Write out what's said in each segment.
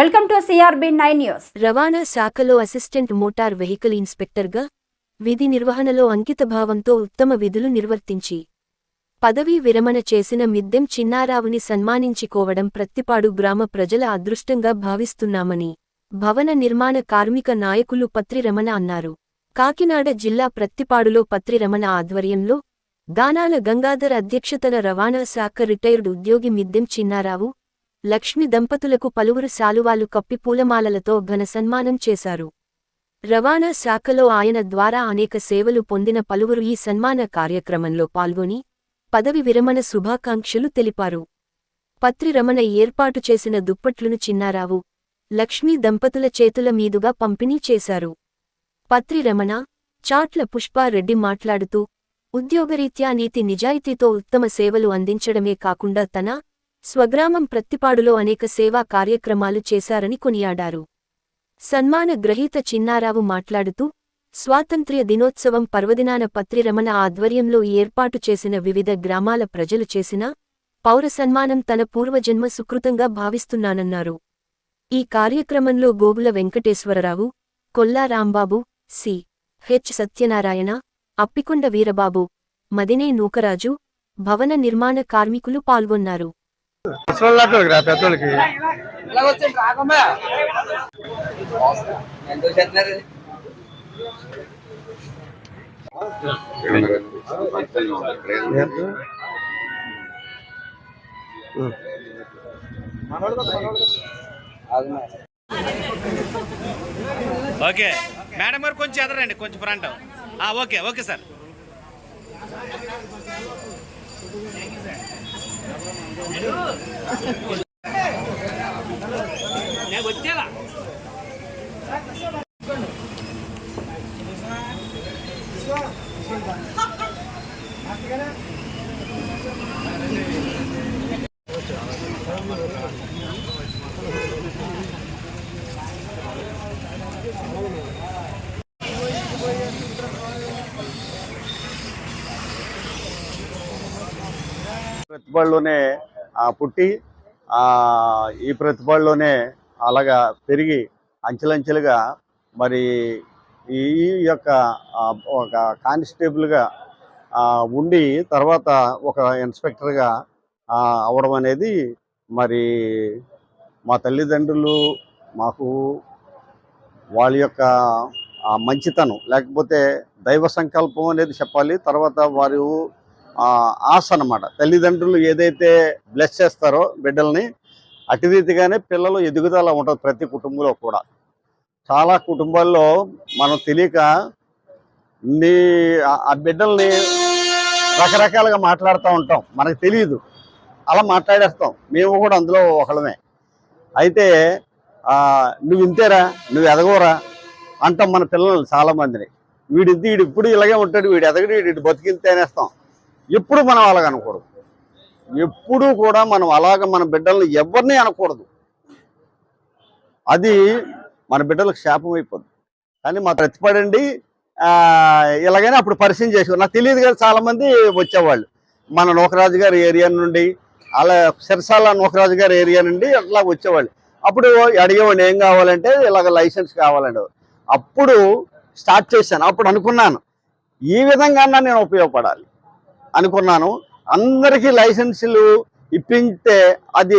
Welcome to CRB9 news. రవాణా శాఖలో assistant motor vehicle ఇన్స్పెక్టర్గా విధి నిర్వహణలో అంకితభావంతో ఉత్తమ విధులు నిర్వర్తించి పదవీ విరమణ చేసిన మిద్దెం చిన్నారావుని సన్మానించుకోవడం ప్రత్తిపాడు గ్రామ ప్రజల అదృష్టంగా భావిస్తున్నామని భవన నిర్మాణ కార్మిక నాయకులు పత్రి రమణ అన్నారు. కాకినాడ జిల్లా ప్రత్తిపాడులో పత్రి రమణ ఆధ్వర్యంలో గానాల గంగాధర్ అధ్యక్షతన రవాణా శాఖ రిటైర్డ్ ఉద్యోగి మిద్దెం చిన్నారావు, లక్ష్మి దంపతులకు పలువురు శాలువాలు కప్పి పూలమాలలతో ఘన సన్మానం చేశారు. రవాణా శాఖలో ఆయన ద్వారా అనేక సేవలు పొందిన పలువురు ఈ సన్మాన కార్యక్రమంలో పాల్గొని పదవి విరమణ శుభాకాంక్షలు తెలిపారు. పత్రి రమణ ఏర్పాటు చేసిన దుప్పట్లును చిన్నారావు, లక్ష్మీ దంపతుల చేతుల మీదుగా పంపిణీ చేశారు. పత్రి రమణ, చాట్ల పుష్పారెడ్డి మాట్లాడుతూ ఉద్యోగరీత్యా నీతి నిజాయితీతో ఉత్తమ సేవలు అందించడమే కాకుండా తన స్వగ్రామం ప్రత్తిపాడులో అనేక సేవా కార్యక్రమాలు చేశారని కొనియాడారు. సన్మాన గ్రహీత చిన్నారావు మాట్లాడుతూ స్వాతంత్ర్య దినోత్సవం పర్వదినాన పత్రి రమణ ఆధ్వర్యంలో ఏర్పాటు చేసిన వివిధ గ్రామాల ప్రజలు చేసిన పౌర సన్మానం తన పూర్వజన్మ సుకృతంగా భావిస్తున్నానన్నారు. ఈ కార్యక్రమంలో గోగుల వెంకటేశ్వరరావు, కొల్లా రాంబాబు, సి.హెచ్. సత్యనారాయణ, అప్పికొండ వీరబాబు, మదినే నూకరాజు, భవన నిర్మాణ కార్మికులు పాల్గొన్నారు. ఓకే మేడం గారు కొంచెం ఎదరండి, కొంచెం ఫ్రంట్. Okay okay sir. వచ్చేలా ప్రతిభలోనే పుట్టి ఈ ప్రతిభలోనే అలాగా పెరిగి అంచెలంచెలుగా మరి ఈ యొక్క ఒక కానిస్టేబుల్గా ఉండి తర్వాత ఒక ఇన్స్పెక్టర్గా అవడం అనేది మరి మా తల్లిదండ్రులు మాకు వాళ్ళ యొక్క మంచితనం లేకపోతే దైవ సంకల్పం అనేది చెప్పాలి. తర్వాత వారు ఆశ అన్నమాట. తల్లిదండ్రులు ఏదైతే బ్లెస్ చేస్తారో బిడ్డల్ని అటు రీతిగానే పిల్లలు ఎదుగుదల ఉంటుంది ప్రతి కుటుంబంలో కూడా. చాలా కుటుంబాల్లో మనం తెలియక ఆ బిడ్డల్ని రకరకాలుగా మాట్లాడుతూ ఉంటాం, మనకు తెలియదు, అలా మాట్లాడేస్తాం. మేము కూడా అందులో ఒకళ్ళమే. అయితే నువ్వు ఇంతేరా, నువ్వు ఎదగోరా అంటాం మన పిల్లల్ని చాలామందిని. వీడు ఇప్పుడు ఇలాగే ఉంటాడు, వీడు ఎదగడు, వీడు బతికింతే అనేస్తాం. ఎప్పుడు మనం అలాగ అనకూడదు. ఎప్పుడూ కూడా మనం అలాగ మన బిడ్డల్ని ఎవరిని అనకూడదు. అది మన బిడ్డలకు శాపం అయిపోద్ది. కానీ మా ప్రతిపడండి ఇలాగైనా అప్పుడు పరిచయం చేసుకో. నాకు తెలియదు కదా, చాలామంది వచ్చేవాళ్ళు మన నూకరాజు గారి ఏరియా నుండి, అలా సిరసాల నూకరాజు గారి ఏరియా నుండి అట్లా వచ్చేవాళ్ళు. అప్పుడు అడిగేవాడిని ఏం కావాలంటే ఇలాగ లైసెన్స్ కావాలండి. అప్పుడు స్టార్ట్ చేశాను. అప్పుడు అనుకున్నాను ఈ విధంగా నేను ఉపయోగపడాలి అనుకున్నాను. అందరికీ లైసెన్సులు ఇప్పిస్తే అది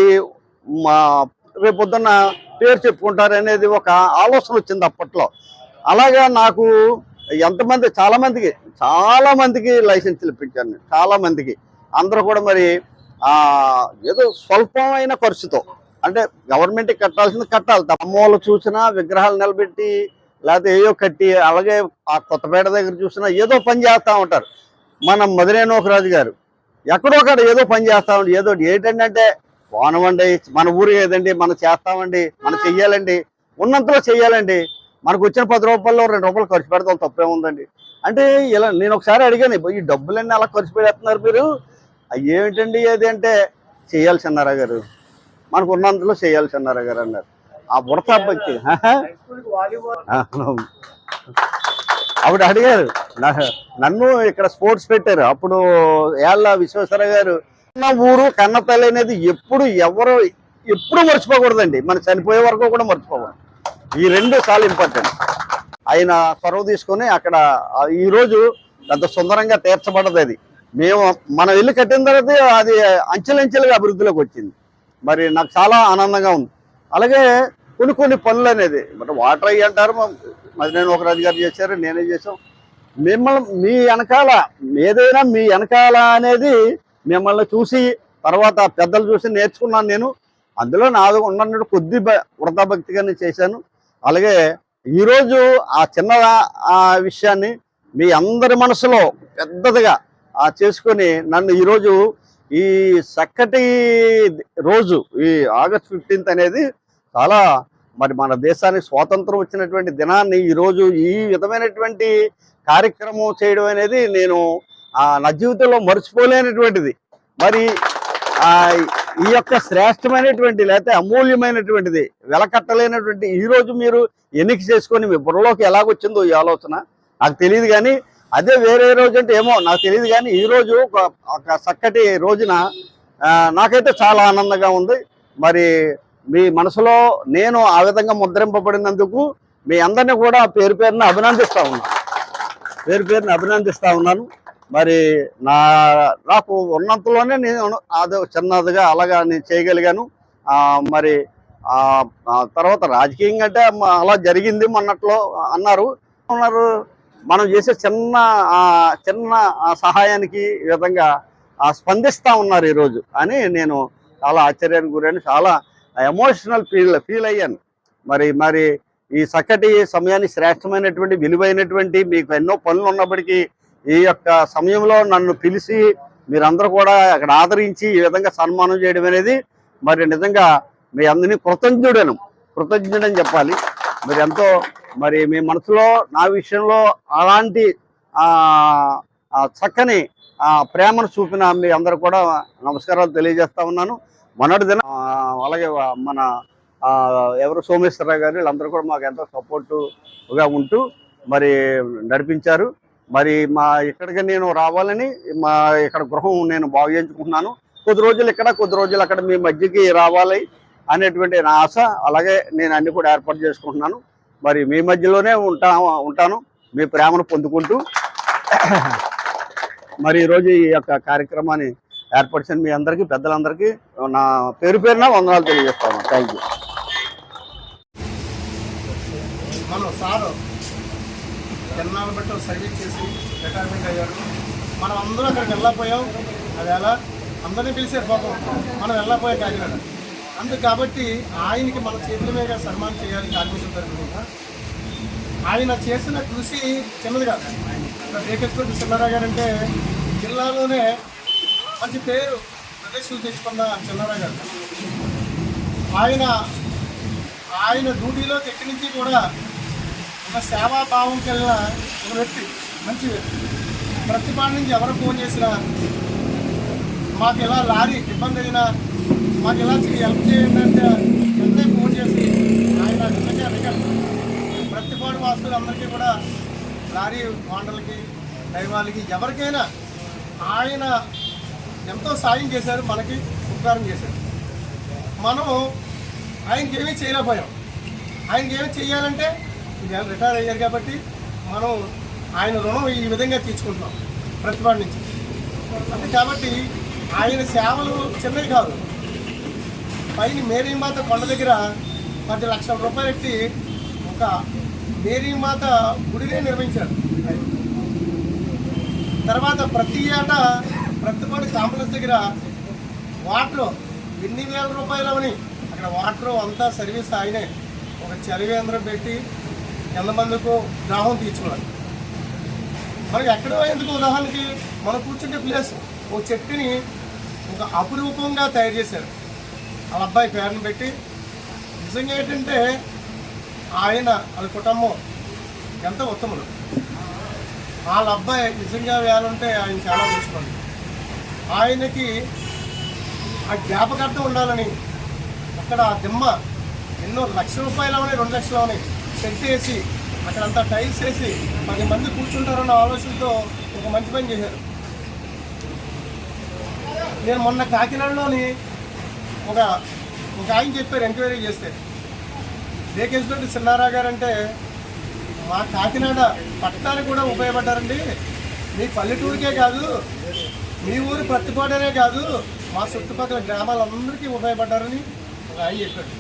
రేపొద్దున్న పేరు చెప్పుకుంటారు అనేది ఒక ఆలోచన వచ్చింది అప్పట్లో. అలాగా నాకు చాలామందికి లైసెన్సులు ఇప్పించాను. చాలామందికి అందరూ కూడా మరి ఏదో స్వల్పమైన ఖర్చుతో, అంటే గవర్నమెంట్కి కట్టాల్సింది కట్టాలి. అమ్మోళ్ళు చూసినా విగ్రహాలు నిలబెట్టి లేకపోతే ఏయో కట్టి, అలాగే ఆ కొత్తపేట దగ్గర చూసినా ఏదో పని చేస్తూ ఉంటారు. మన మదినే నూకరాజు గారు ఎక్కడో అక్కడ ఏదో పని చేస్తామండి. ఏదో ఏంటంటే పోనమండి, మన ఊరు ఏదండి, మనం చేస్తామండి, మనం చెయ్యాలండి, ఉన్నంతలో చెయ్యాలండి. మనకు వచ్చిన 10 రూపాయల్లో 2 రూపాయలు ఖర్చు పెడతాం, తప్పే ఉందండి అంటే. ఇలా నేను ఒకసారి అడిగాను, ఈ డబ్బులన్నీ అలా ఖర్చు పెడుతున్నారు మీరు, ఏమిటండి అది అంటే, చెయ్యాలి చిన్నారా గారు, మనకు ఉన్నంతలో చెయ్యాలి చిన్నారా గారు అన్నారు. ఆ బుడత భక్తి ఆవిడ అడిగారు నన్ను. ఇక్కడ స్పోర్ట్స్ పెట్టారు అప్పుడు. ఏళ్ళ విశ్వేశ్వర గారు, నా ఊరు కన్నతల్లి అనేది ఎప్పుడు ఎవరు ఎప్పుడూ మర్చిపోకూడదండి, మనం చనిపోయే వరకు కూడా మర్చిపోకూడదు. ఈ రెండు చాలా ఇంపార్టెంట్. ఆయన చొరవ తీసుకొని అక్కడ ఈరోజు పెద్ద సుందరంగా తీర్చబడ్డది. అది మనం ఇల్లు కట్టిన తర్వాత అది అంచెలంచెలుగా అభివృద్ధిలోకి వచ్చింది. మరి నాకు చాలా ఆనందంగా ఉంది. అలాగే కొన్ని పనులు అనేది వాటర్ అయ్యి అంటారు, మదినేని ఒకరాజు గారు చేశారు, నేనే చేసాం. మీ వెనకాల ఏదైనా మీ వెనకాల అనేది మిమ్మల్ని చూసి తర్వాత పెద్దలు చూసి నేర్చుకున్నాను నేను. అందులో నాది ఉన్నట్టు కొద్ది వృధాభక్తిగానే చేశాను. అలాగే ఈరోజు ఆ చిన్న విషయాన్ని మీ అందరి మనసులో పెద్దదిగా చేసుకొని నన్ను ఈరోజు ఈ చక్కటి రోజు ఈ ఆగస్ట్ 15th అనేది చాలా మరి మన దేశానికి స్వాతంత్రం వచ్చినటువంటి దినాన్ని ఈరోజు ఈ విధమైనటువంటి కార్యక్రమం చేయడం అనేది నేను నా జీవితంలో మర్చిపోలేనటువంటిది. మరి ఈ యొక్క శ్రేష్టమైనటువంటి లేకపోతే అమూల్యమైనటువంటిది వెలకట్టలేనటువంటి ఈరోజు మీరు ఎన్నిక చేసుకొని మీ బుర్రలోకి ఎలాగొచ్చిందో ఈ ఆలోచన నాకు తెలియదు, కానీ అదే వేరే రోజు అంటే ఏమో నాకు తెలియదు, కానీ ఈరోజు ఒక చక్కటి రోజున నాకైతే చాలా ఆనందంగా ఉంది. మరి మీ మనసులో నేను ఆ విధంగా ముద్రింపబడినందుకు మీ అందరినీ కూడా పేరు పేరున అభినందిస్తా ఉన్నాను. మరి నాకు ఉన్నంతలోనే నేను అదే చిన్నదిగా అలాగా నేను చేయగలిగాను. మరి తర్వాత రాజకీయంగా అంటే అలా జరిగింది అన్నట్లు అన్నారు. మనం చేసే చిన్న సహాయానికి ఈ విధంగా స్పందిస్తూ ఉన్నారు ఈరోజు అని నేను చాలా ఆశ్చర్యానికి గురైన, చాలా ఎమోషనల్ ఫీల్ అయ్యాను. మరి ఈ చక్కటి సమయాన్ని శ్రేష్టమైనటువంటి విలువైనటువంటి మీకు ఎన్నో పనులు ఉన్నప్పటికీ ఈ యొక్క సమయంలో నన్ను పిలిచి మీరందరూ కూడా అక్కడ ఆదరించి ఈ విధంగా సన్మానం చేయడం అనేది మరి నిజంగా మీ అందరినీ కృతజ్ఞుడని చెప్పాలి. మరి ఎంతో మరి మీ మనసులో నా విషయంలో అలాంటి చక్కని ప్రేమను చూపిన మీ అందరూ కూడా నమస్కారాలు తెలియజేస్తా ఉన్నాను. మొన్నటి దిన అలాగే మన ఎవరు సోమేశ్వరరావు గారు వీళ్ళందరూ కూడా మాకు ఎంతో సపోర్టుగా ఉంటూ మరి నడిపించారు. మరి ఇక్కడికి నేను రావాలని ఇక్కడ గృహం నేను బాగు చేయించుకుంటున్నాను. కొద్ది రోజులు ఇక్కడ కొద్ది రోజులు అక్కడ మీ మధ్యకి రావాలి అనేటువంటి నా ఆశ. అలాగే నేను అన్ని కూడా ఏర్పాటు చేసుకుంటున్నాను. మరి మీ మధ్యలోనే ఉంటాను మీ ప్రేమను పొందుకుంటూ. మరి ఈరోజు ఈ యొక్క కార్యక్రమాన్ని ఏర్పరిచిన మీ అందరికీ పెద్దలందరికీ నా పేరున వందనాలు తెలియజేస్తాను. Thank you. మనం సారు ఎన్నాళ్ళు బట్టి సర్వీస్ చేసి రిటైర్మెంట్ అయ్యారు. మనం అందరూ అక్కడికి వెళ్ళకపోయాం. అది ఎలా అందరినీ పిలిచారు పాపం, మనం వెళ్ళకపోయాం కాకినాడ. అందుకు కాబట్టి ఆయనకి మన చేతుల మీద సన్మానం చేయాలి కార్మికుల తరఫున. ఆయన చేసిన కృషి చిన్నది కాదు. రేకెస్పతి చిన్నారావు గారు అంటే జిల్లాలోనే మంచి పేరు ప్రదర్శనలు తెచ్చుకున్న చిన్నారావు గారు. ఆయన డ్యూటీలోకి ఎక్కడి నుంచి కూడా ఒక సేవాభావం కలిగిన ఒక వ్యక్తి, మంచి వ్యక్తి. ప్రతిపాటి నుంచి ఎవరు ఫోన్ చేసినా, మాకు ఇలా లారీ ఇబ్బంది అయినా, మాకు ఇలా హెల్ప్ చేయండి అంటే వెంటనే ఫోన్ చేసి ఆయన నిజంగా రికార్డు ప్రతిపాడు వాసులందరికీ కూడా లారీ ఓనర్లకి దైవాలకి ఎవరికైనా ఆయన ఎంతో సాయం చేశారు, మనకి ఉపకారం చేశారు. మనం ఆయనకి ఏమీ చేయలేకపోయాం. ఆయనకి ఏమి చేయాలంటే రిటైర్ అయ్యారు కాబట్టి మనం ఆయన రుణం ఈ విధంగా తీర్చుకుంటున్నాం ప్రతిపాడు నుంచి. అంతే కాబట్టి ఆయన సేవలు చిన్నవి కాదు. పైన మేరీమాత కొండ దగ్గర 10 లక్షల రూపాయలు పెట్టి ఒక మేరీమాత గుడినే నిర్మించారు. తర్వాత ప్రతి ఏటా ప్రతిపాడు కాంప్లెక్స్ దగ్గర వాటర్ ఎన్ని వేల రూపాయలు అవని అక్కడ వాటర్ అంతా సర్వీస్ ఆయనే ఒక చలివేంద్రం పెట్టి ఎంతమందికి దాహం తీర్చుకున్నారు. మనకి ఎక్కడో ఎందుకు ఉదాహరణకి మనం కూర్చుంటే ప్లేస్ ఒక చెట్టుని ఒక అపురూపంగా తయారు చేశారు. వాళ్ళ అబ్బాయి పేరుని పెట్టి. నిజంగా ఏంటంటే వాళ్ళ కుటుంబం ఎంత ఉత్తముడు. వాళ్ళ అబ్బాయి నిజంగా వేయాలంటే ఆయన చాలా చూసుకోండి. ఆయనకి ఆ జ్ఞాపకార్థం ఉండాలని అక్కడ ఆ దిమ్మ ఎన్నో లక్షల రూపాయలు అవని 2 లక్షలు అవని సెట్ వేసి అక్కడంతా టైల్స్ వేసి 10 మంది కూర్చుంటారన్న ఆలోచనతో ఒక మంచి పని చేశారు. నేను మొన్న కాకినాడలోని ఒక ఒక ఆయన చెప్పారు ఎంక్వైరీ చేస్తే, లేకేశ్వరుడు చిన్నారా గారు అంటే మా కాకినాడ పట్టణానికి కూడా ఉపయోగపడ్డారండి, మీ పల్లెటూరికే కాదు, మీ ఊరు ప్రతిపాటనే కాదు, మా చుట్టుపక్కల గ్రామాలందరికీ ఉపయోగపడ్డారని ఒక ఆయన చెప్పాడు.